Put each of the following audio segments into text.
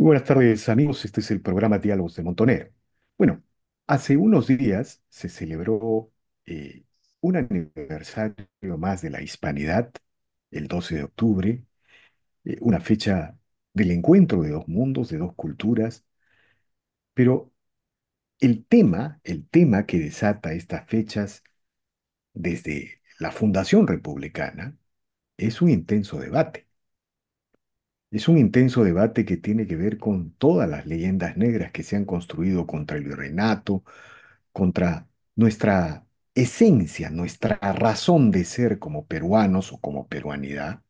Muy buenas tardes, amigos. Este es el programa Diálogos de Montonero. Bueno, hace unos días se celebró eh, un aniversario más de la Hispanidad, el 12 de octubre, una fecha del encuentro de dos mundos, de dos culturas, pero el tema que desata estas fechas desde la fundación republicana es un intenso debate. Es un intenso debate que tiene que ver con todas las leyendas negras que se han construido contra el virreinato, contra nuestra esencia, nuestra razón de ser como peruanos o como peruanidad,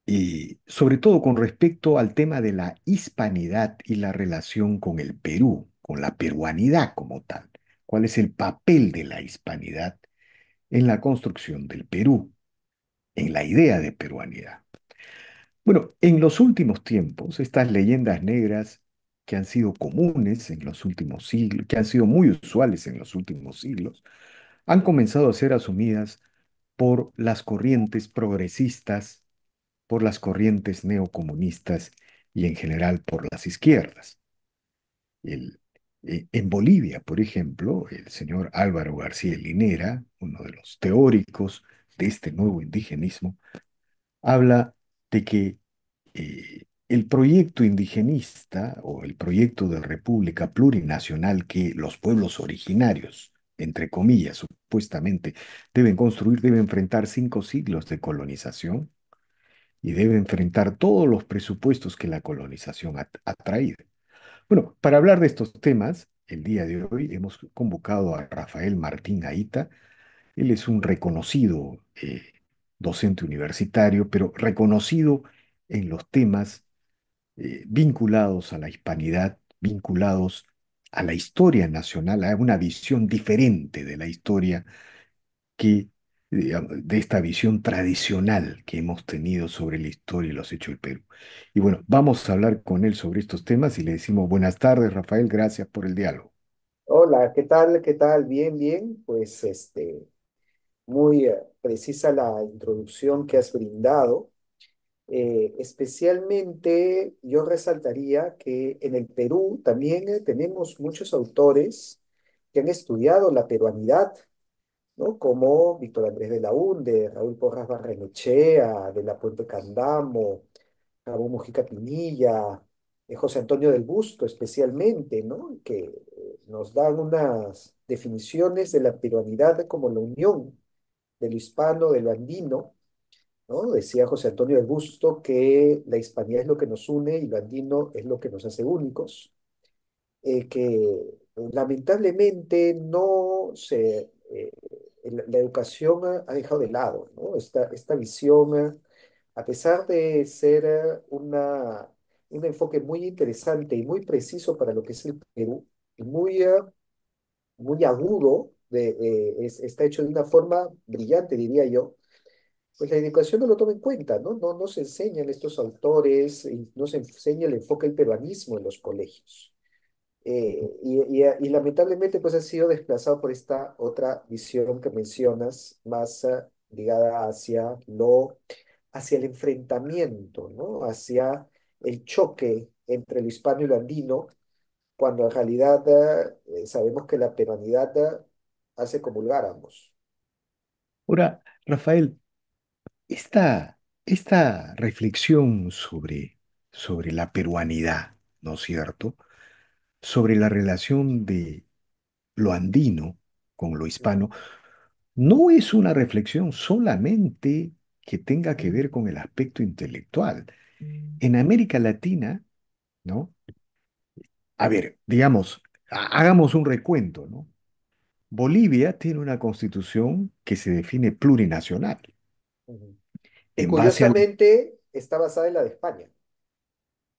y sobre todo con respecto al tema de la hispanidad y la relación con el Perú, con la peruanidad como tal. ¿Cuál es el papel de la hispanidad en la construcción del Perú, en la idea de peruanidad? Bueno, en los últimos tiempos, estas leyendas negras que han sido comunes en los últimos siglos, que han sido muy usuales en los últimos siglos, han comenzado a ser asumidas por las corrientes progresistas, por las corrientes neocomunistas y en general por las izquierdas. El- en Bolivia, por ejemplo, el señor Álvaro García Linera, uno de los teóricos de este nuevo indigenismo, habla de que el proyecto indigenista o el proyecto de república plurinacional que los pueblos originarios, entre comillas, supuestamente, deben construir, debe enfrentar 5 siglos de colonización y debe enfrentar todos los presupuestos que la colonización ha traído. Bueno, para hablar de estos temas, el día de hoy hemos convocado a Rafael Martín Aita. Él es un reconocido docente universitario, pero reconocido en los temas vinculados a la hispanidad, vinculados a la historia nacional, a una visión diferente de la historia que de esta visión tradicional que hemos tenido sobre la historia y los hechos del Perú. Y bueno, vamos a hablar con él sobre estos temas y le decimos buenas tardes, Rafael, gracias por el diálogo. Hola, ¿qué tal? ¿Qué tal? Bien, bien. Pues muy precisa la introducción que has brindado. Especialmente yo resaltaría que en el Perú también tenemos muchos autores que han estudiado la peruanidad, ¿no? Como Víctor Andrés de la Unde, Raúl Porras Barrenechea, de la Puente Candamo, Ramón Mujica Pinilla, José Antonio del Busto especialmente, ¿no? Que nos dan unas definiciones de la peruanidad como la unión de lo hispano, de lo andino, ¿no? Decía José Antonio del Busto que la hispanidad es lo que nos une y lo andino es lo que nos hace únicos, que lamentablemente no se, la educación ha dejado de lado, ¿no? Esta visión, a pesar de ser un enfoque muy interesante y muy preciso para lo que es el Perú, y muy agudo, está hecho de una forma brillante, diría yo, pues la educación no lo toma en cuenta, ¿no? No se enseñan estos autores y no se enseña el enfoque del peruanismo en los colegios. Y lamentablemente pues ha sido desplazado por esta otra visión que mencionas, más ligada hacia el enfrentamiento, ¿no? Hacia el choque entre lo hispano y lo andino, cuando en realidad sabemos que la peruanidad hace comulgar a ambos. Ahora, Rafael, esta reflexión sobre la peruanidad, ¿no es cierto? Sobre la relación de lo andino con lo hispano, no es una reflexión solamente que tenga que ver con el aspecto intelectual. En América Latina, ¿no? A ver, digamos, hagamos un recuento, ¿no? Bolivia tiene una constitución que se define plurinacional, Ujú. Y en base al... curiosamente está basada en la de España,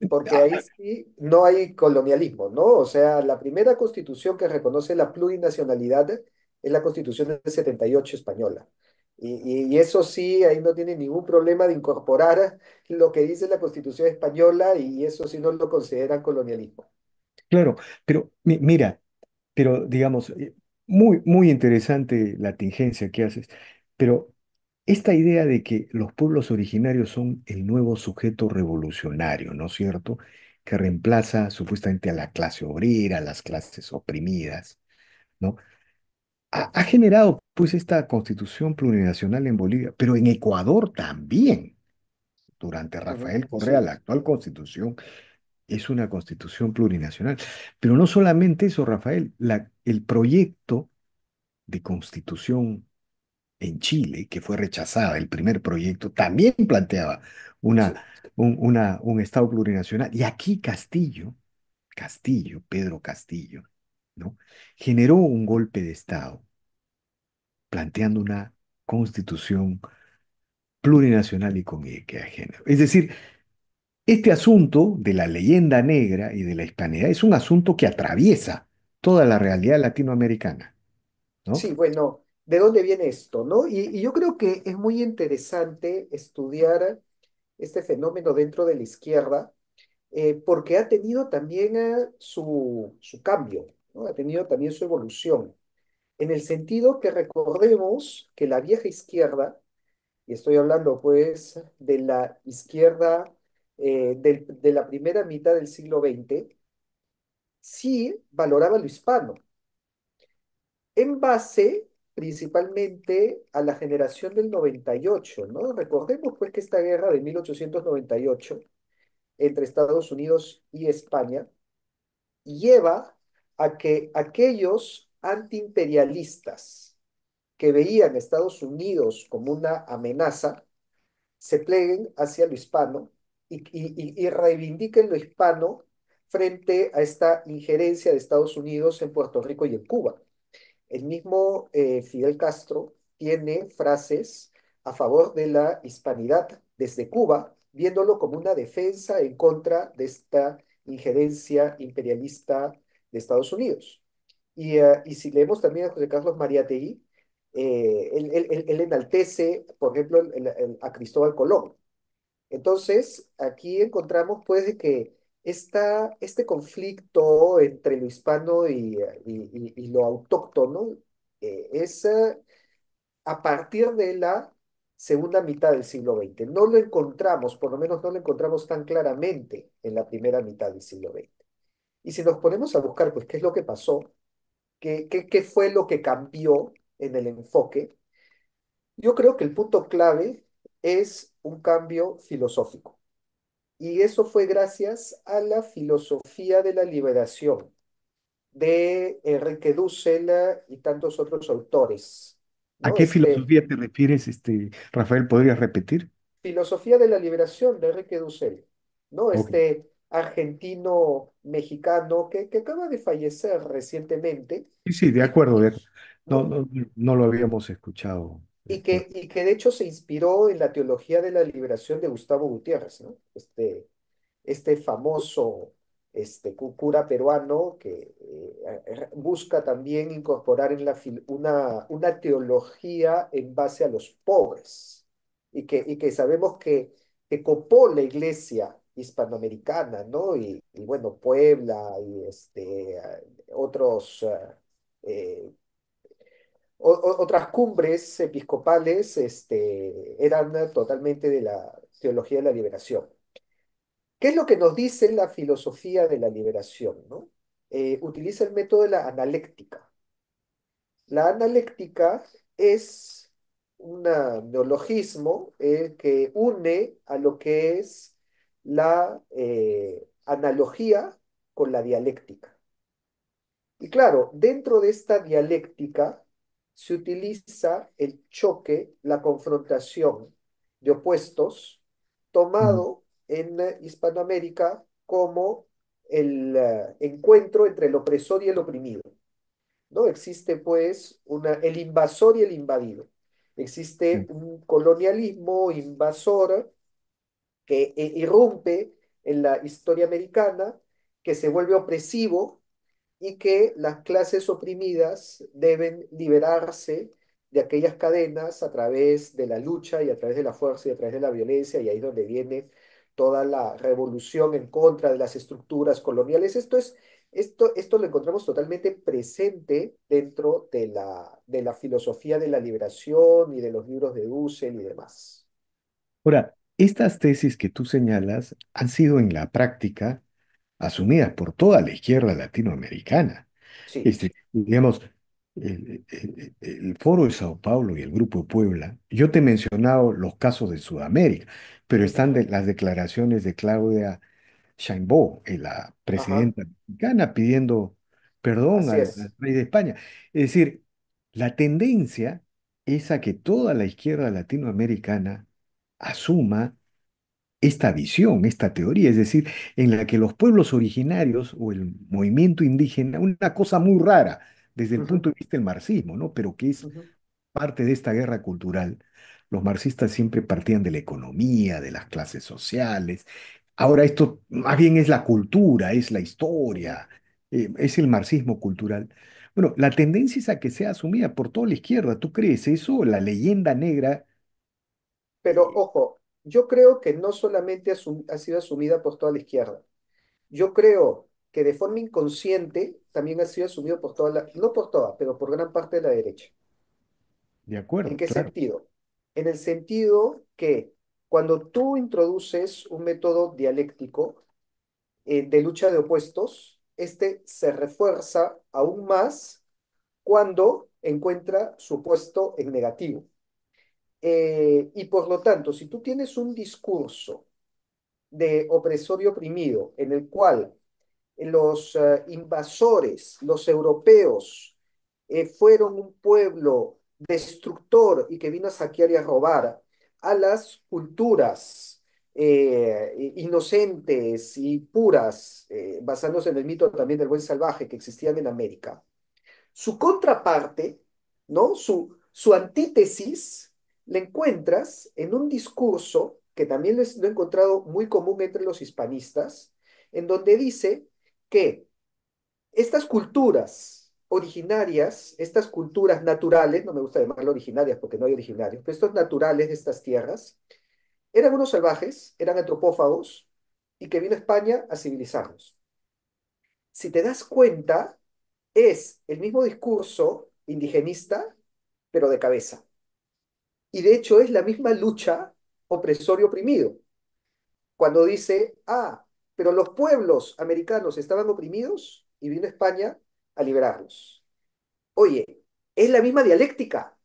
porque ahí sí no hay colonialismo, ¿no? O sea, la primera constitución que reconoce la plurinacionalidad es la constitución del 78 española. Y eso sí, ahí no tiene ningún problema de incorporar lo que dice la constitución española y eso sí no lo consideran colonialismo. Claro, pero mira, pero digamos, muy, muy interesante la tingencia que haces, pero esta idea de que los pueblos originarios son el nuevo sujeto revolucionario, ¿no es cierto? Que reemplaza supuestamente a la clase obrera, a las clases oprimidas, ¿no? Ha generado pues esta constitución plurinacional en Bolivia, pero en Ecuador también. Durante Ujú, Rafael Correa, sí, la actual constitución es una constitución plurinacional. Pero no solamente eso, Rafael, el proyecto de constitución en Chile, que fue rechazada, el primer proyecto, también planteaba una, sí. un Estado plurinacional. Y aquí Castillo, Pedro Castillo, ¿no? Generó un golpe de Estado planteando una constitución plurinacional y con equidad de género. Es decir, este asunto de la leyenda negra y de la hispanidad es un asunto que atraviesa toda la realidad latinoamericana, ¿no? Sí, bueno, ¿de dónde viene esto, no? Y yo creo que es muy interesante estudiar este fenómeno dentro de la izquierda, porque ha tenido también su cambio, ¿no? Ha tenido también su evolución, en el sentido que recordemos que la vieja izquierda, y estoy hablando pues de la izquierda de la primera mitad del siglo XX, sí valoraba lo hispano, en base principalmente a la generación del 98, ¿no? Recordemos pues que esta guerra de 1898 entre Estados Unidos y España lleva a que aquellos antiimperialistas que veían a Estados Unidos como una amenaza se pleguen hacia lo hispano y reivindiquen lo hispano frente a esta injerencia de Estados Unidos en Puerto Rico y en Cuba. El mismo Fidel Castro tiene frases a favor de la hispanidad desde Cuba, viéndolo como una defensa en contra de esta injerencia imperialista de Estados Unidos. Y si leemos también a José Carlos Mariátegui, él enaltece, por ejemplo, a Cristóbal Colón. Entonces, aquí encontramos pues de que este conflicto entre lo hispano y lo autóctono es a partir de la segunda mitad del siglo XX. No lo encontramos, por lo menos no lo encontramos tan claramente en la primera mitad del siglo XX. Y si nos ponemos a buscar, pues, qué es lo que pasó, qué fue lo que cambió en el enfoque, yo creo que el punto clave es un cambio filosófico. Y eso fue gracias a la filosofía de la liberación de Enrique Dussel y tantos otros autores, ¿A ¿no? qué filosofía te refieres, Rafael? ¿Podrías repetir? Filosofía de la liberación de Enrique Dussel, ¿no? Ok. Este argentino mexicano que acaba de fallecer recientemente Sí, sí, de y, acuerdo. No, ¿no? no lo habíamos escuchado. Y que de hecho se inspiró en la teología de la liberación de Gustavo Gutiérrez, ¿no? Este famoso cura peruano que busca también incorporar en una teología en base a los pobres y que sabemos que copó la iglesia hispanoamericana, ¿no? Y bueno, Puebla y otros otras cumbres episcopales eran totalmente de la teología de la liberación. ¿Qué es lo que nos dice la filosofía de la liberación, ¿no? Utiliza el método de la analéctica. La analéctica es un neologismo que une a lo que es la analogía con la dialéctica. Y claro, dentro de esta dialéctica se utiliza el choque, la confrontación de opuestos, Ujú, tomado en Hispanoamérica como el encuentro entre el opresor y el oprimido, ¿no? Existe pues el invasor y el invadido. Existe sí, un colonialismo invasor que irrumpe en la historia americana, que se vuelve opresivo y que las clases oprimidas deben liberarse de aquellas cadenas a través de la lucha y a través de la fuerza y a través de la violencia, y ahí es donde viene toda la revolución en contra de las estructuras coloniales. Esto es Esto lo encontramos totalmente presente dentro de la filosofía de la liberación y de los libros de Dussel y demás. Ahora, estas tesis que tú señalas han sido en la práctica asumidas por toda la izquierda latinoamericana. Sí. Digamos, el Foro de Sao Paulo y el Grupo de Puebla, yo te he mencionado los casos de Sudamérica, pero están Ujú. las declaraciones de Claudia Sheinbaum, la Ajá, presidenta mexicana, pidiendo perdón así al es. rey de España. Es decir, la tendencia es a que toda la izquierda latinoamericana asuma esta visión, esta teoría, es decir, en la que los pueblos originarios o el movimiento indígena, una cosa muy rara desde el Ujú, punto de vista del marxismo, ¿no? Pero que es ujú, parte de esta guerra cultural, los marxistas siempre partían de la economía, de las clases sociales. Ahora esto más bien es la cultura, es la ujú. historia, es el marxismo cultural. Bueno, la tendencia es a que sea asumida por toda la izquierda. ¿Tú crees eso? La leyenda negra, Pero eh, ojo, yo creo que no solamente ha sido asumida por toda la izquierda. Yo creo que de forma inconsciente también ha sido asumido por toda la, no por toda, pero por gran parte de la derecha. de ¿En acuerdo, qué claro, sentido? En el sentido que cuando tú introduces un método dialéctico de lucha de opuestos, este se refuerza aún más cuando encuentra su opuesto en negativo. Y por lo tanto, si tú tienes un discurso de opresor y oprimido en el cual los invasores, los europeos, fueron un pueblo destructor y que vino a saquear y a robar a las culturas inocentes y puras, basándose en el mito también del buen salvaje que existían en América. Su contraparte, ¿no? Su antítesis, la encuentras en un discurso que también lo he encontrado muy común entre los hispanistas, en donde dice que estas culturas originarias, estas culturas naturales, no me gusta llamarlo originarias porque no hay originarios, pero estos naturales de estas tierras, eran unos salvajes, eran antropófagos, y que vino a España a civilizarlos. Si te das cuenta, es el mismo discurso indigenista, pero de cabeza. Y de hecho es la misma lucha opresor y oprimido. Cuando dice, pero los pueblos americanos estaban oprimidos y vino España a liberarlos. Oye, es la misma dialéctica.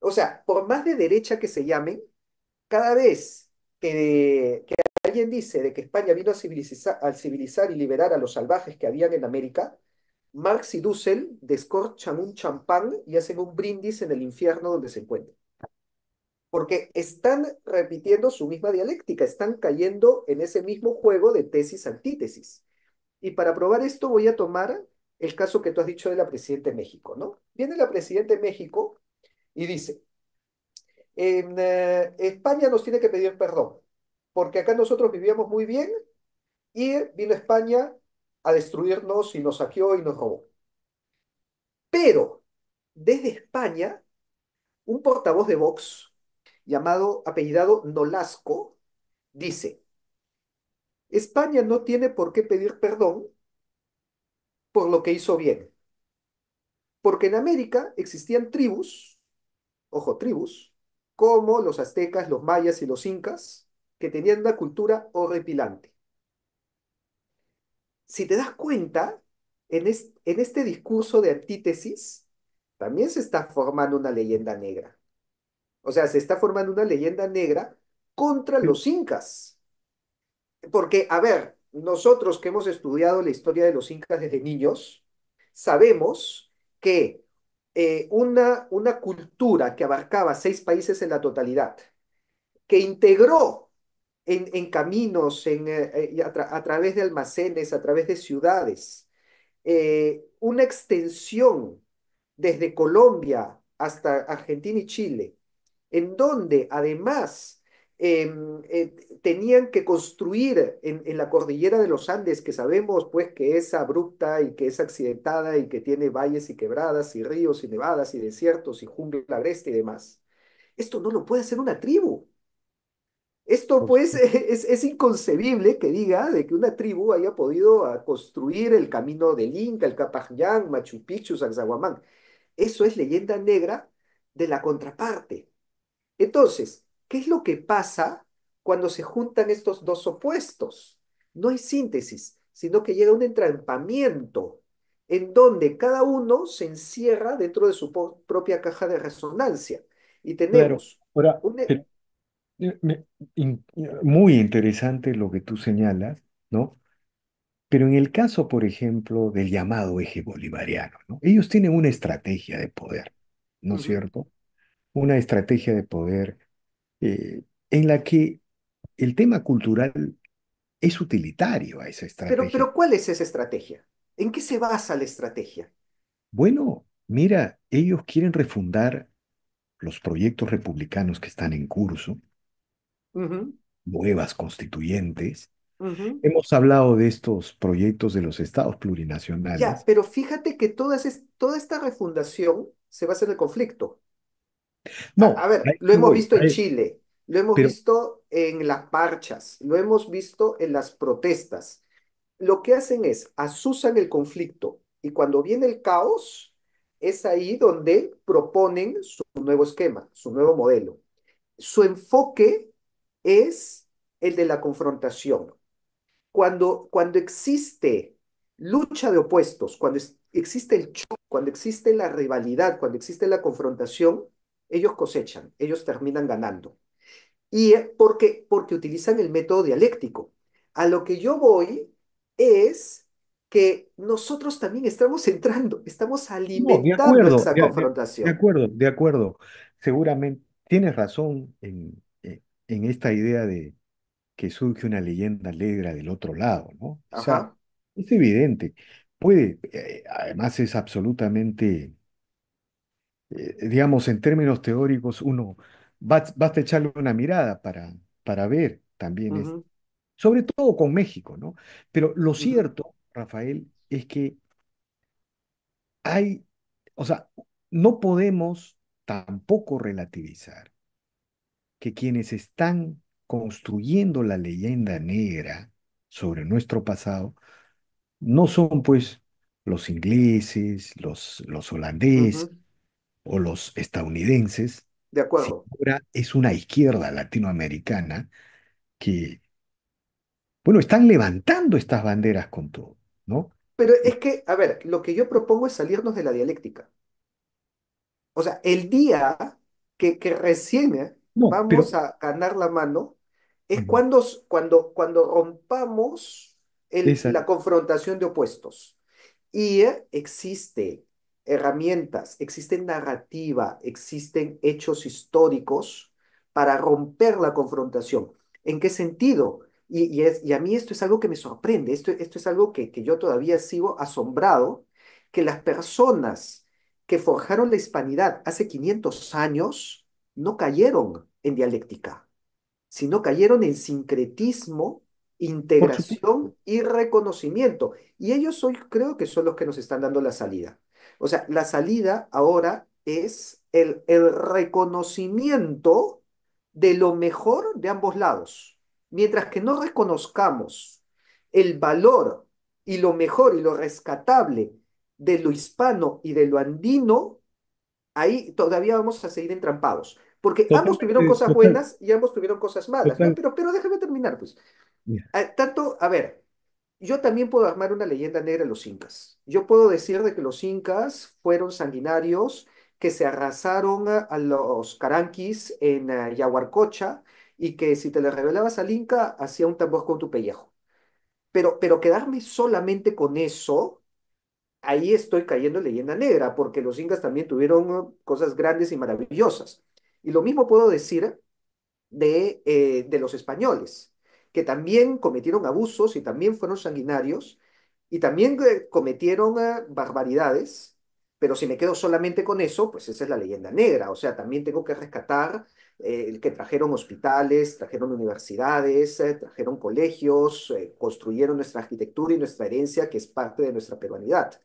O sea, por más de derecha que se llamen, cada vez que alguien dice de que España vino a civilizar y liberar a los salvajes que habían en América, Marx y Dussel descorchan un champán y hacen un brindis en el infierno donde se encuentran. Porque están repitiendo su misma dialéctica, están cayendo en ese mismo juego de tesis-antítesis. Y para probar esto voy a tomar el caso que tú has dicho de la Presidenta de México, ¿no? Viene la Presidenta de México y dice, en España nos tiene que pedir perdón, porque acá nosotros vivíamos muy bien y vino España a destruirnos y nos saqueó y nos robó. Pero desde España, un portavoz de Vox apellidado Nolasco dice, España no tiene por qué pedir perdón por lo que hizo bien, porque en América existían tribus, ojo, tribus, como los aztecas, los mayas y los incas, que tenían una cultura horripilante. Si te das cuenta, en este discurso de antítesis, también se está formando una leyenda negra. O sea, se está formando una leyenda negra contra pero los incas. Porque, a ver, nosotros que hemos estudiado la historia de los incas desde niños, sabemos que una cultura que abarcaba 6 países en la totalidad, que integró en caminos, a través de almacenes, a través de ciudades, una extensión desde Colombia hasta Argentina y Chile, en donde además tenían que construir en la cordillera de los Andes, que sabemos pues que es abrupta y que es accidentada y que tiene valles y quebradas y ríos y nevadas y desiertos y jungla agreste y demás. Esto no lo puede hacer una tribu. Esto Por pues supuesto. es inconcebible que diga de que una tribu haya podido construir el camino del Inca, el Capajayán, Machu Picchu, Sacsayhuamán. Eso es leyenda negra de la contraparte. Entonces, ¿qué es lo que pasa cuando se juntan estos dos opuestos? No hay síntesis, sino que llega un entrampamiento en donde cada uno se encierra dentro de su propia caja de resonancia. Y Claro. tenemos Ahora, un... pero, muy interesante lo que tú señalas, ¿no? Pero en el caso, por ejemplo, del llamado eje bolivariano, ¿no? Ellos tienen una estrategia de poder, ¿no es Ujú. cierto? Una estrategia de poder en la que el tema cultural es utilitario a esa estrategia. Pero ¿cuál es esa estrategia? ¿En qué se basa la estrategia? Bueno, mira, ellos quieren refundar los proyectos republicanos que están en curso, Ujú, nuevas constituyentes. ujú. Hemos hablado de estos proyectos de los estados Ya, plurinacionales. pero fíjate que toda esta refundación se basa en el conflicto. A No, a ver, lo eso hemos voy. visto en Chile, lo hemos Pero, visto en las marchas, lo hemos visto en las protestas. Lo que hacen es asusan el conflicto y cuando viene el caos, es ahí donde proponen su nuevo esquema, su nuevo modelo. Su enfoque es el de la confrontación. Cuando existe lucha de opuestos, existe el choque, cuando existe la rivalidad, cuando existe la confrontación, ellos cosechan, ellos terminan ganando. Y porque utilizan el método dialéctico. A lo que yo voy es que nosotros también estamos entrando, estamos no, de alimentando acuerdo, esa de confrontación. acuerdo, de acuerdo. Seguramente tienes razón en esta idea de que surge una leyenda negra del otro lado, ¿no? O sea, Ajá. es evidente. Puede, además es absolutamente, digamos, en términos teóricos, basta echarle una mirada para ver también, Ujú, sobre todo con México, ¿no? Pero lo ujú, cierto, Rafael, es que hay, o sea, no podemos tampoco relativizar que quienes están construyendo la leyenda negra sobre nuestro pasado no son pues los ingleses, los holandeses ujú. o los estadounidenses, De sino acuerdo. ahora es una izquierda latinoamericana que, bueno, están levantando estas banderas con todo, ¿no? Pero Y- es que, a ver, lo que yo propongo es salirnos de la dialéctica. O sea, el día que recién no, vamos pero a ganar la mano es ujú, cuando rompamos esa, la confrontación de opuestos. Y existe herramientas, existe narrativa, existen hechos históricos para romper la confrontación. ¿En qué sentido? Y a mí esto es algo que me sorprende, esto es algo que yo todavía sigo asombrado, que las personas que forjaron la hispanidad hace 500 años no cayeron en dialéctica, sino cayeron en sincretismo, por supuesto. integración y reconocimiento. Y ellos hoy creo que son los que nos están dando la salida. O sea, la salida ahora es el reconocimiento de lo mejor de ambos lados. Mientras que no reconozcamos el valor y lo mejor y lo rescatable de lo hispano y de lo andino, ahí todavía vamos a seguir entrampados. Porque ambos tuvieron Totalmente, cosas buenas y ambos tuvieron cosas malas, ¿no? total. Pero déjame terminar, pues. Mira, Tanto, a ver, yo también puedo armar una leyenda negra de los incas. Yo puedo decir de que los incas fueron sanguinarios, que se arrasaron a los caranquis en Yaguarcocha y que si te le revelabas al inca, hacía un tambor con tu pellejo. Pero quedarme solamente con eso, ahí estoy cayendo en leyenda negra, porque los incas también tuvieron cosas grandes y maravillosas. Y lo mismo puedo decir de los españoles, que también cometieron abusos y también fueron sanguinarios y también cometieron barbaridades, pero si me quedo solamente con eso, pues esa es la leyenda negra. O sea, también tengo que rescatar el que trajeron hospitales, trajeron universidades, trajeron colegios, construyeron nuestra arquitectura y nuestra herencia, que es parte de nuestra peruanidad.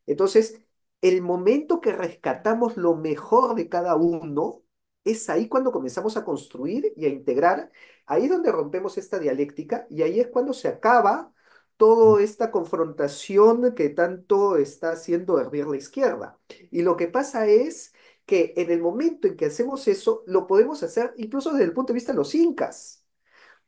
Entonces, el momento que rescatamos lo mejor de cada uno, es ahí cuando comenzamos a construir y a integrar, ahí es donde rompemos esta dialéctica y ahí es cuando se acaba toda esta confrontación que tanto está haciendo hervir la izquierda. Y lo que pasa es que en el momento en que hacemos eso, lo podemos hacer incluso desde el punto de vista de los incas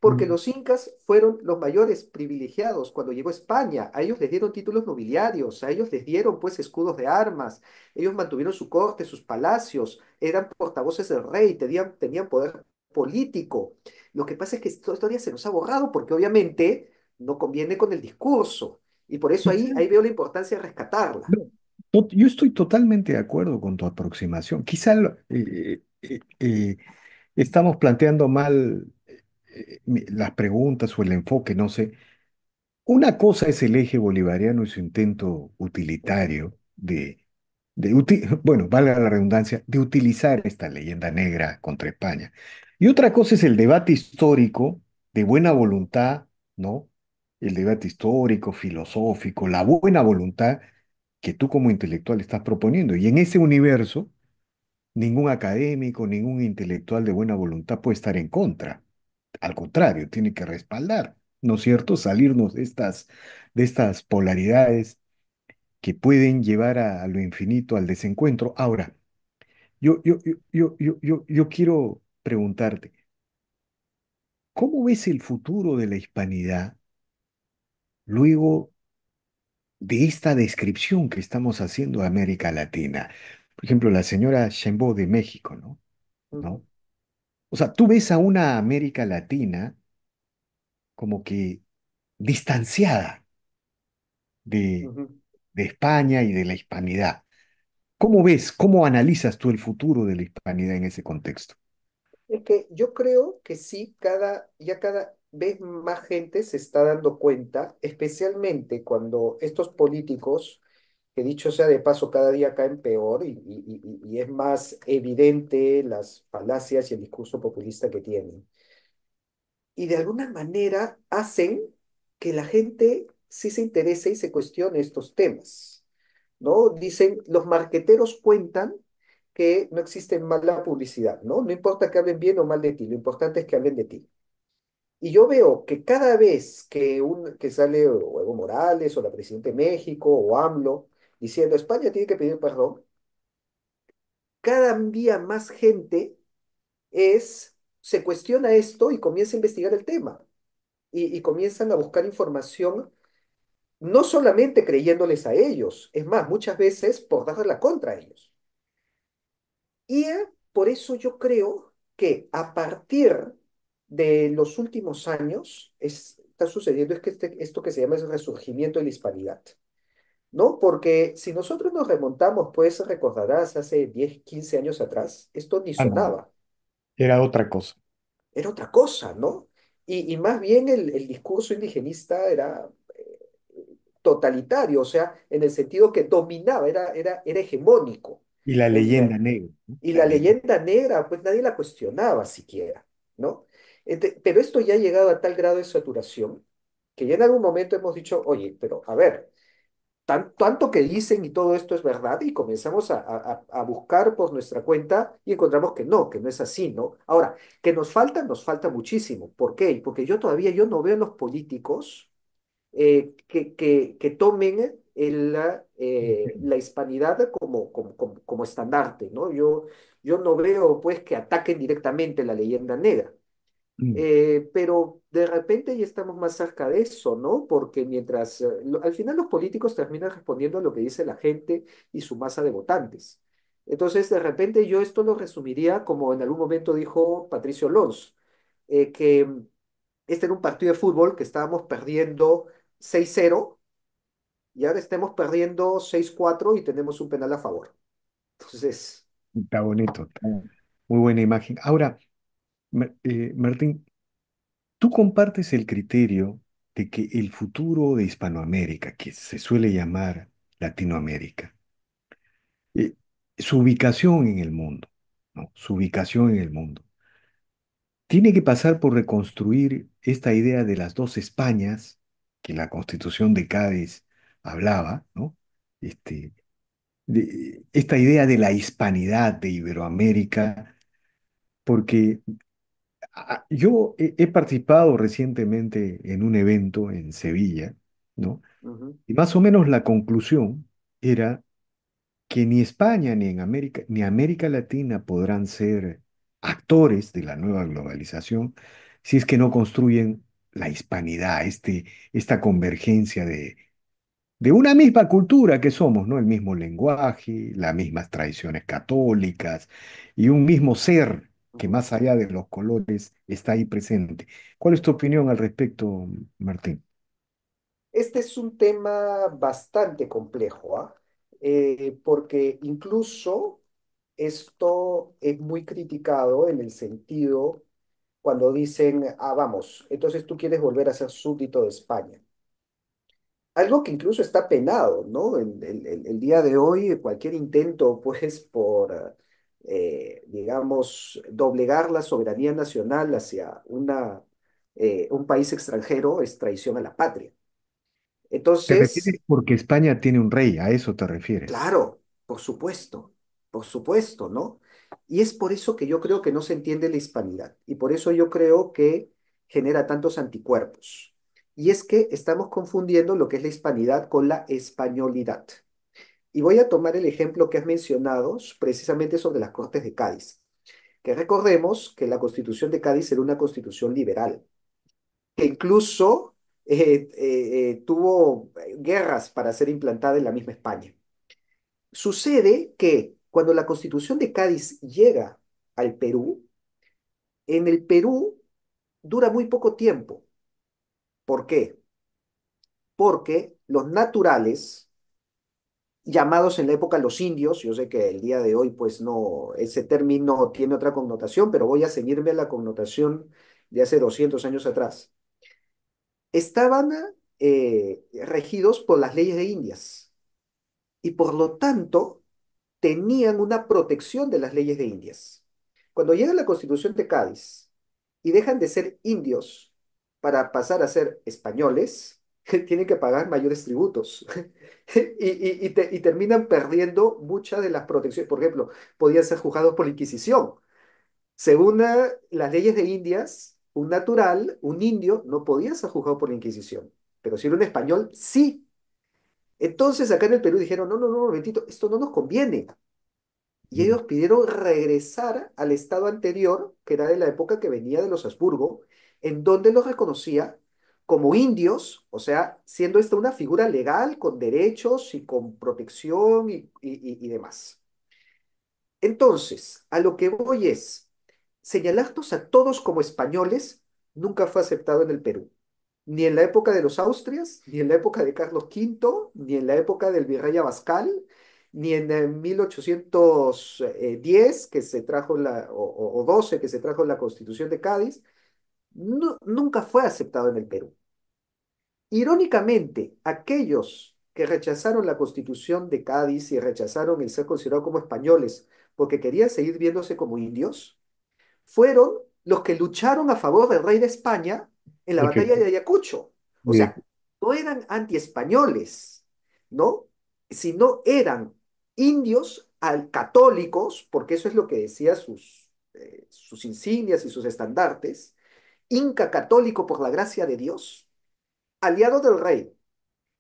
porque Mm. los incas fueron los mayores privilegiados cuando llegó España. A ellos les dieron títulos nobiliarios, a ellos les dieron pues escudos de armas, ellos mantuvieron su corte, sus palacios, eran portavoces del rey, tenían poder político. Lo que pasa es que esta historia se nos ha borrado porque obviamente no conviene con el discurso y por eso ahí veo la importancia de rescatarla. No, yo estoy totalmente de acuerdo con tu aproximación. Quizá estamos planteando mal las preguntas o el enfoque, no sé. Una cosa es el eje bolivariano y su intento utilitario bueno, valga la redundancia, de utilizar esta leyenda negra contra España. Y otra cosa es el debate histórico de buena voluntad, ¿no? El debate histórico, filosófico, la buena voluntad que tú como intelectual estás proponiendo. Y en ese universo, ningún académico, ningún intelectual de buena voluntad puede estar en contra. Al contrario, tiene que respaldar, ¿no es cierto? Salirnos de estas polaridades que pueden llevar a lo infinito, al desencuentro. Ahora, yo quiero preguntarte, ¿cómo ves el futuro de la hispanidad luego de esta descripción que estamos haciendo de América Latina? Por ejemplo, la señora Sheinbaum de México, ¿no? Ujú, ¿No? O sea, tú ves a una América Latina como que distanciada de, ujú. de España y de la hispanidad. ¿Cómo ves, cómo analizas tú el futuro de la hispanidad en ese contexto? Es que yo creo que sí, ya cada vez más gente se está dando cuenta, especialmente cuando estos políticos, que dicho sea de paso, cada día caen peor y es más evidente las falacias y el discurso populista que tienen. Y de alguna manera hacen que la gente sí se interese y se cuestione estos temas, ¿no? Dicen, los marqueteros cuentan que no existe mala publicidad, ¿no? No importa que hablen bien o mal de ti, lo importante es que hablen de ti. Y yo veo que cada vez que sale o Evo Morales o la presidenta de México o AMLO diciendo España tiene que pedir perdón, cada día más gente se cuestiona esto y comienza a investigar el tema y comienzan a buscar información, no solamente creyéndoles a ellos, es más, muchas veces por darle la contra a ellos. Y por eso yo creo que a partir de los últimos años está sucediendo es que esto que se llama el resurgimiento de la hispanidad, ¿no? Porque si nosotros nos remontamos, pues recordarás hace 10 15 años atrás, esto ni Ah, no, sonaba, era otra cosa. era otra cosa, ¿no? Y más bien el discurso indigenista era totalitario, o sea, en el sentido que dominaba, era hegemónico. Y la El, leyenda negra, ¿no? y La la leyenda. leyenda negra, pues nadie la cuestionaba siquiera, ¿no? Pero esto ya ha llegado a tal grado de saturación que ya en algún momento hemos dicho, oye, pero a ver, tanto que dicen y todo esto es verdad y comenzamos a buscar por nuestra cuenta y encontramos que no es así, ¿no? Ahora, que nos falta muchísimo. ¿Por qué? Porque yo no veo en los políticos que tomen la hispanidad como estandarte, ¿no? Yo no veo, pues, que ataquen directamente la leyenda negra. Mm. Pero de repente ya estamos más cerca de eso, ¿no? Porque al final los políticos terminan respondiendo a lo que dice la gente y su masa de votantes. Entonces, de repente yo esto lo resumiría como en algún momento dijo Patricio Lons, que este era un partido de fútbol que estábamos perdiendo 6-0 y ahora estemos perdiendo 6-4 y tenemos un penal a favor. Entonces, Está bonito, muy buena imagen. Ahora, Martín, tú compartes el criterio de que el futuro de Hispanoamérica, que se suele llamar Latinoamérica, eh, su ubicación en el mundo, ¿no? Su ubicación en el mundo, tiene que pasar por reconstruir esta idea de las dos Españas que la Constitución de Cádiz hablaba, ¿no? Esta idea de la hispanidad de Iberoamérica porque yo he participado recientemente en un evento en Sevilla, ¿no? Ujú, Y más o menos la conclusión era que ni España ni América Latina podrán ser actores de la nueva globalización si es que no construyen la hispanidad, esta convergencia de una misma cultura que somos, ¿no? El mismo lenguaje, las mismas tradiciones católicas y un mismo ser que ujú. más allá de los colores está ahí presente. ¿Cuál es tu opinión al respecto, Martín? Este es un tema bastante complejo, ¿ah? Porque incluso esto es muy criticado en el sentido cuando dicen, ah, vamos, entonces tú quieres volver a ser súbdito de España. Algo que incluso está penado, ¿no? El día de hoy, cualquier intento, pues, por, digamos, doblegar la soberanía nacional hacia un país extranjero es traición a la patria. ¿Te refieres Entonces, porque España tiene un rey? ¿A eso te refieres? claro, por supuesto, ¿no? Y es por eso que yo creo que no se entiende la hispanidad y por eso yo creo que genera tantos anticuerpos. Y es que estamos confundiendo lo que es la hispanidad con la españolidad. Y voy a tomar el ejemplo que has mencionado precisamente sobre las Cortes de Cádiz, que recordemos que la Constitución de Cádiz era una constitución liberal, que incluso tuvo guerras para ser implantada en la misma España. Sucede que cuando la Constitución de Cádiz llega al Perú, en el Perú dura muy poco tiempo. ¿Por qué? Porque los naturales, llamados en la época los indios, yo sé que el día de hoy pues no, ese término tiene otra connotación, pero voy a ceñirme a la connotación de hace 200 años atrás, estaban regidos por las leyes de Indias y por lo tanto tenían una protección de las leyes de Indias. Cuando llega la Constitución de Cádiz y dejan de ser indios para pasar a ser españoles, tienen que pagar mayores tributos y terminan perdiendo muchas de las protecciones. Por ejemplo, podían ser juzgados por la Inquisición. Según las leyes de Indias, un natural, un indio, no podía ser juzgado por la Inquisición, pero si era un español, sí. Entonces acá en el Perú dijeron, no, no, no, momentito, esto no nos conviene y Mm. ellos pidieron regresar al estado anterior, que era de la época que venía de los Habsburgo, en donde los reconocía como indios, o sea, siendo esta una figura legal, con derechos y con protección y demás. Entonces, a lo que voy es, señalarnos a todos como españoles nunca fue aceptado en el Perú, ni en la época de los Austrias, ni en la época de Carlos V, ni en la época del virrey Abascal, ni en 1810 que se trajo o 12 que se trajo la Constitución de Cádiz, nunca fue aceptado en el Perú. Irónicamente, aquellos que rechazaron la Constitución de Cádiz y rechazaron el ser considerados como españoles porque querían seguir viéndose como indios, fueron los que lucharon a favor del rey de España en la batalla de Efectivamente. Ayacucho. O sea, no eran antiespañoles, ¿no? Sino eran indios católicos, porque eso es lo que decía sus insignias y sus estandartes, inca católico por la gracia de Dios, aliado del rey.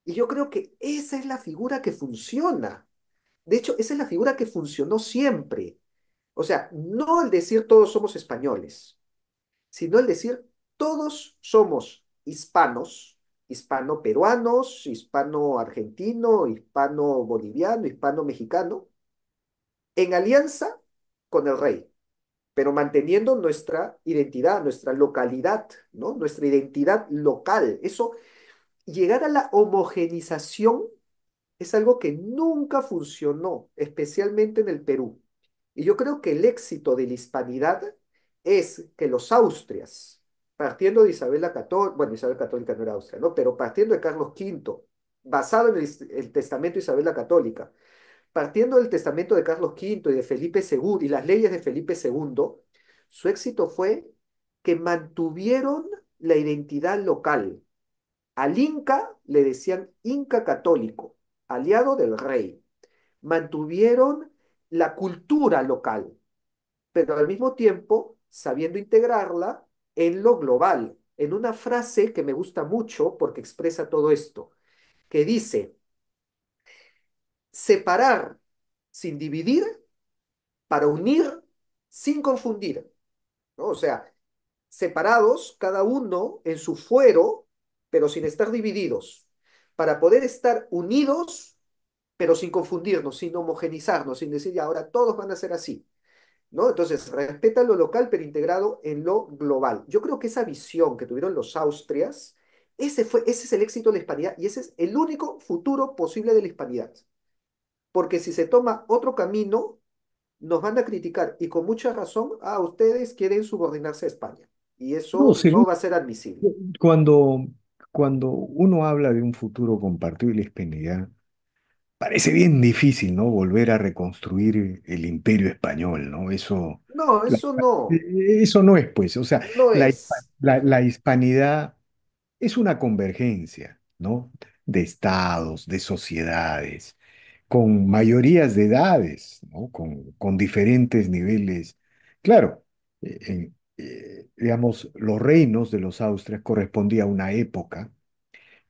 Y yo creo que esa es la figura que funciona. De hecho, esa es la figura que funcionó siempre. O sea, no el decir todos somos españoles, sino el decir todos somos hispanos, hispano-peruanos, hispano-argentino, hispano-boliviano, hispano-mexicano, en alianza con el rey, pero manteniendo nuestra identidad, nuestra localidad, ¿no? Nuestra identidad local. Eso, llegar a la homogenización es algo que nunca funcionó, especialmente en el Perú. Y yo creo que el éxito de la hispanidad es que los Austrias, partiendo de Isabel la Católica, bueno, Isabel Católica no era Austria, ¿no? Pero partiendo de Carlos V, basado en el testamento de Isabel la Católica, partiendo del testamento de Carlos V y de Felipe II y las leyes de Felipe II, su éxito fue que mantuvieron la identidad local. Al Inca le decían Inca católico, aliado del rey. Mantuvieron la cultura local. pero al mismo tiempo sabiendo integrarla en lo global, en una frase que me gusta mucho porque expresa todo esto, que dice, separar sin dividir para unir sin confundir, ¿no? O sea, separados, cada uno en su fuero, pero sin estar divididos, para poder estar unidos, pero sin confundirnos, sin homogenizarnos, sin decir, ya ahora todos van a ser así, ¿no? Entonces, respeta lo local, pero integrado en lo global. Yo creo que esa visión que tuvieron los Austrias, ese es el éxito de la hispanidad y ese es el único futuro posible de la hispanidad. Porque si se toma otro camino, nos van a criticar y con mucha razón, ustedes quieren subordinarse a España y No, eso no seguro, va a ser admisible. cuando, cuando uno habla de un futuro compartido y la hispanidad, parece bien difícil, ¿no? Volver a reconstruir el imperio español, ¿no? No, La- eso no, eso no es, pues, o sea, no es. la hispanidad es una convergencia, ¿no? De estados, de sociedades, con mayorías de edades, ¿no? Con diferentes niveles. Claro, digamos, los reinos de los Austrias correspondía a una época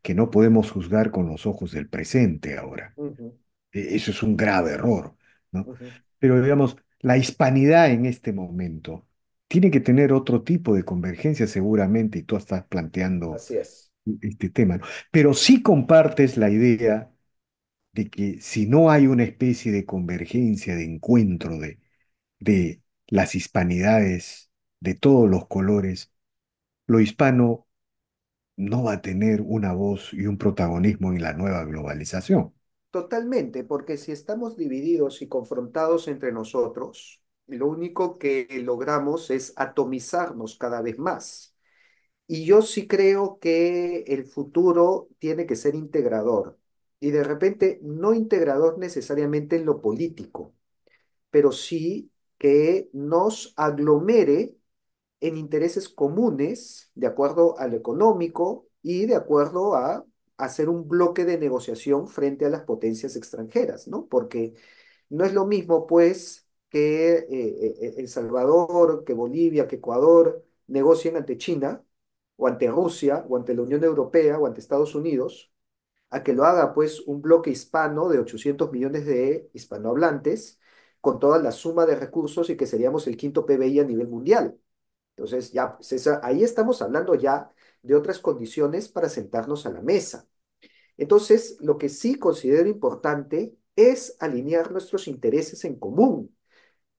que no podemos juzgar con los ojos del presente ahora. Ujú, Eso es un grave error, ¿no? ujú. Pero digamos, la hispanidad en este momento tiene que tener otro tipo de convergencia seguramente, y tú estás planteando Así es. este tema, ¿no? Pero sí compartes la idea de que si no hay una especie de convergencia, de encuentro de las hispanidades de todos los colores, lo hispano no va a tener una voz y un protagonismo en la nueva globalización. Totalmente, porque si estamos divididos y confrontados entre nosotros, lo único que logramos es atomizarnos cada vez más. Y yo sí creo que el futuro tiene que ser integrador. Y de repente, no integrador necesariamente en lo político, pero sí que nos aglomere en intereses comunes, de acuerdo a lo económico y de acuerdo a hacer un bloque de negociación frente a las potencias extranjeras, ¿no? Porque no es lo mismo, pues, que El Salvador, que Bolivia, que Ecuador negocien ante China, o ante Rusia, o ante la Unión Europea, o ante Estados Unidos, a que lo haga, pues, un bloque hispano de 800 millones de hispanohablantes, con toda la suma de recursos y que seríamos el quinto PBI a nivel mundial. Entonces, ya, pues ahí estamos hablando ya de otras condiciones para sentarnos a la mesa. Entonces, lo que sí considero importante es alinear nuestros intereses en común,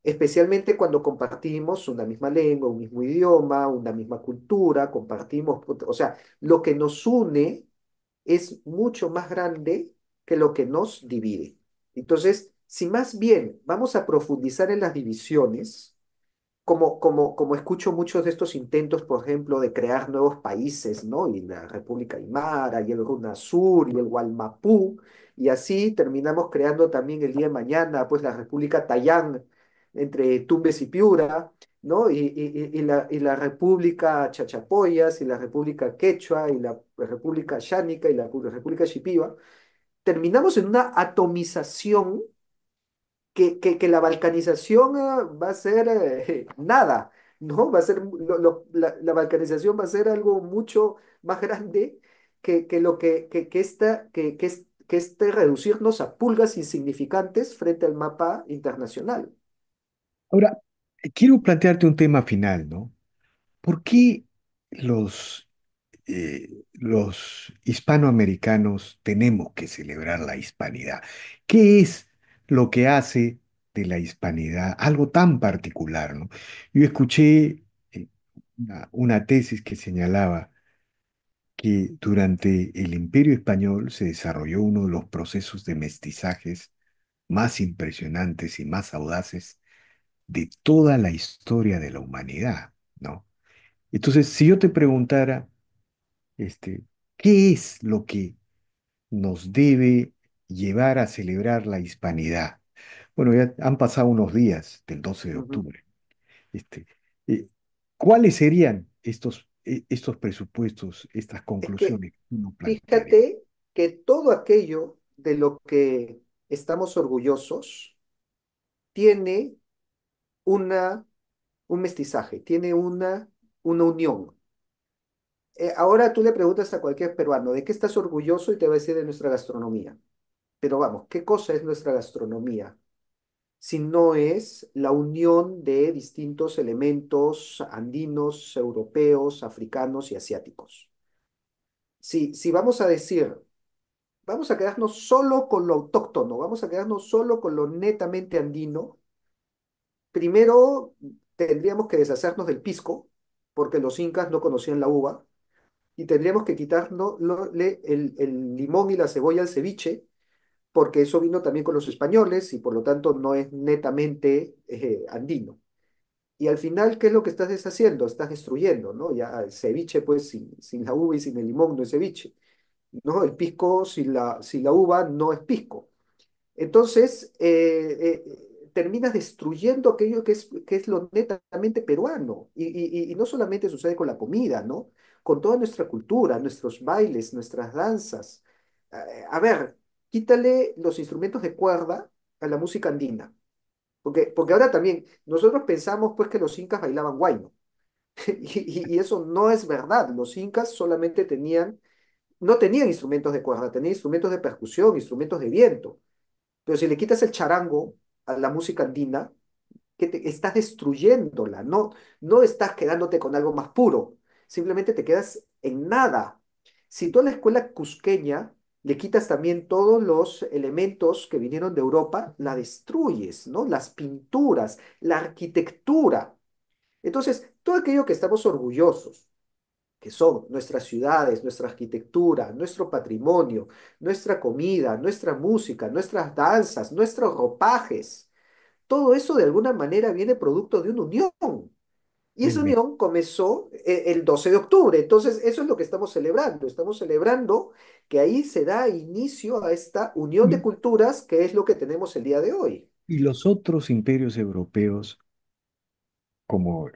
especialmente cuando compartimos una misma lengua, un mismo idioma, una misma cultura, compartimos, o sea, lo que nos une es mucho más grande que lo que nos divide. Entonces, si más bien vamos a profundizar en las divisiones, como escucho muchos de estos intentos, por ejemplo, de crear nuevos países, ¿no? Y la República Aymara, y el Sur, y el Gualmapú, y así terminamos creando también el día de mañana, pues la República Tayán, entre Tumbes y Piura, ¿no? Y la República Chachapoyas, y la República Quechua, y la República Xánica, y la República Shipiba. Terminamos en una atomización que la balcanización va a ser nada, ¿no? Va a ser, la balcanización va a ser algo mucho más grande que lo que este reducirnos a pulgas insignificantes frente al mapa internacional. Ahora, quiero plantearte un tema final, ¿no? ¿Por qué los hispanoamericanos tenemos que celebrar la hispanidad? ¿Qué es lo que hace de la hispanidad algo tan particular, ¿no? Yo escuché una tesis que señalaba que durante el Imperio Español se desarrolló uno de los procesos de mestizajes más impresionantes y más audaces de toda la historia de la humanidad, ¿no? Entonces, si yo te preguntara, este, ¿qué es lo que nos debe llevar a celebrar la hispanidad? Bueno, ya han pasado unos días del 12 de Ujú. octubre. Este, eh, ¿Cuáles serían estos presupuestos, estas Es que conclusiones que uno plantearía? fíjate que todo aquello de lo que estamos orgullosos tiene una un mestizaje, tiene una unión. Ahora tú le preguntas a cualquier peruano, ¿de qué estás orgulloso? Y te va a decir de nuestra gastronomía. Pero vamos, ¿qué cosa es nuestra gastronomía? Si no es la unión de distintos elementos andinos, europeos, africanos y asiáticos. Si vamos a decir, vamos a quedarnos solo con lo autóctono, vamos a quedarnos solo con lo netamente andino, primero tendríamos que deshacernos del pisco, porque los incas no conocían la uva, y tendríamos que quitarnos el limón y la cebolla al ceviche, porque eso vino también con los españoles y por lo tanto no es netamente andino. Y al final, ¿qué es lo que estás deshaciendo? Estás destruyendo, ¿no? Ya el ceviche, pues sin la uva y sin el limón no es ceviche, ¿no? El pisco sin la uva no es pisco. Entonces, terminas destruyendo aquello que es lo netamente peruano. Y no solamente sucede con la comida, ¿no? Con toda nuestra cultura, nuestros bailes, nuestras danzas. A ver, quítale los instrumentos de cuerda a la música andina. Porque ahora también, nosotros pensamos pues que los incas bailaban huayno. Y eso no es verdad. Los incas solamente no tenían instrumentos de cuerda, tenían instrumentos de percusión, instrumentos de viento. Pero si le quitas el charango a la música andina, estás destruyéndola, no estás quedándote con algo más puro, simplemente te quedas en nada. Si tú a la escuela cusqueña le quitas también todos los elementos que vinieron de Europa, la destruyes, ¿no? Las pinturas, la arquitectura. Entonces, todo aquello que estamos orgullosos, que son nuestras ciudades, nuestra arquitectura, nuestro patrimonio, nuestra comida, nuestra música, nuestras danzas, nuestros ropajes. Todo eso de alguna manera viene producto de una unión. Y esa Me- unión comenzó el 12 de octubre. Entonces, eso es lo que estamos celebrando. Estamos celebrando que ahí se da inicio a esta unión de y, culturas, que es lo que tenemos el día de hoy. y los otros imperios europeos, como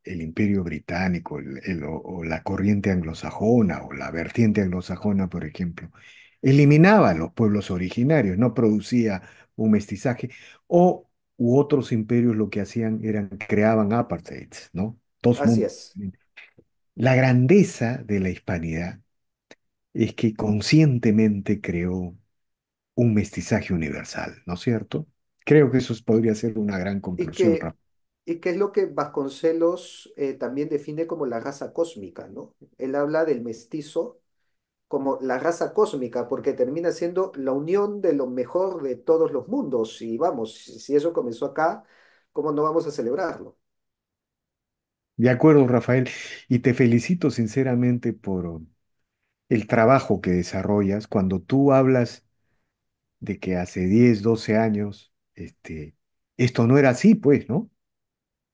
el imperio británico, o la corriente anglosajona, o la vertiente anglosajona, por ejemplo, eliminaba a los pueblos originarios, no producía un mestizaje, u otros imperios lo que hacían eran, creaban apartheids, ¿no? Dos Así mundos. es. La grandeza de la hispanidad es que conscientemente creó un mestizaje universal, ¿no es cierto? Creo que eso podría ser una gran Y conclusión, que, Rafa. y que es lo que Vasconcelos también define como la raza cósmica, ¿no? Él habla del mestizo como la raza cósmica, porque termina siendo la unión de lo mejor de todos los mundos. Y vamos, si eso comenzó acá, ¿cómo no vamos a celebrarlo? De acuerdo, Rafael, y te felicito sinceramente por el trabajo que desarrollas cuando tú hablas de que hace 10, 12 años, esto no era así, pues, ¿no?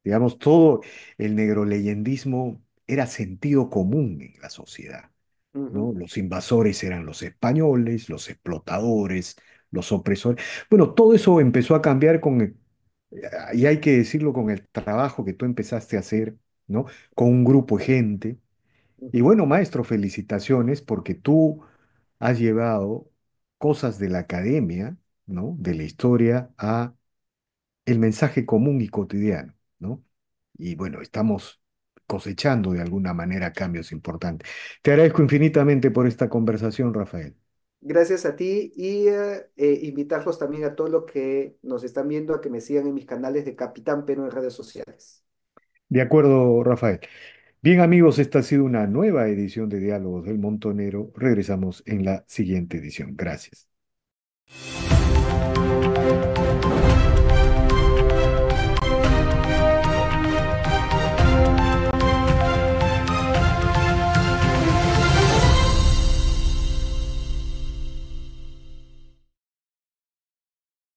Digamos, todo el negroleyendismo era sentido común en la sociedad, ¿no? Ujú, Los invasores eran los españoles, los explotadores, los opresores. Bueno, todo eso empezó a cambiar y hay que decirlo, con el trabajo que tú empezaste a hacer, ¿no? Con un grupo de gente. Y ujú. bueno, maestro, felicitaciones porque tú has llevado cosas de la academia, ¿no? De la historia a el mensaje común y cotidiano, ¿no? Y bueno, estamos cosechando de alguna manera cambios importantes. Te agradezco infinitamente por esta conversación, Rafael. Gracias a ti y invitarlos también a todos los que nos están viendo a que me sigan en mis canales de Capitán Perú en redes sociales. De acuerdo, Rafael. Bien, amigos, esta ha sido una nueva edición de Diálogos del Montonero. Regresamos en la siguiente edición. Gracias.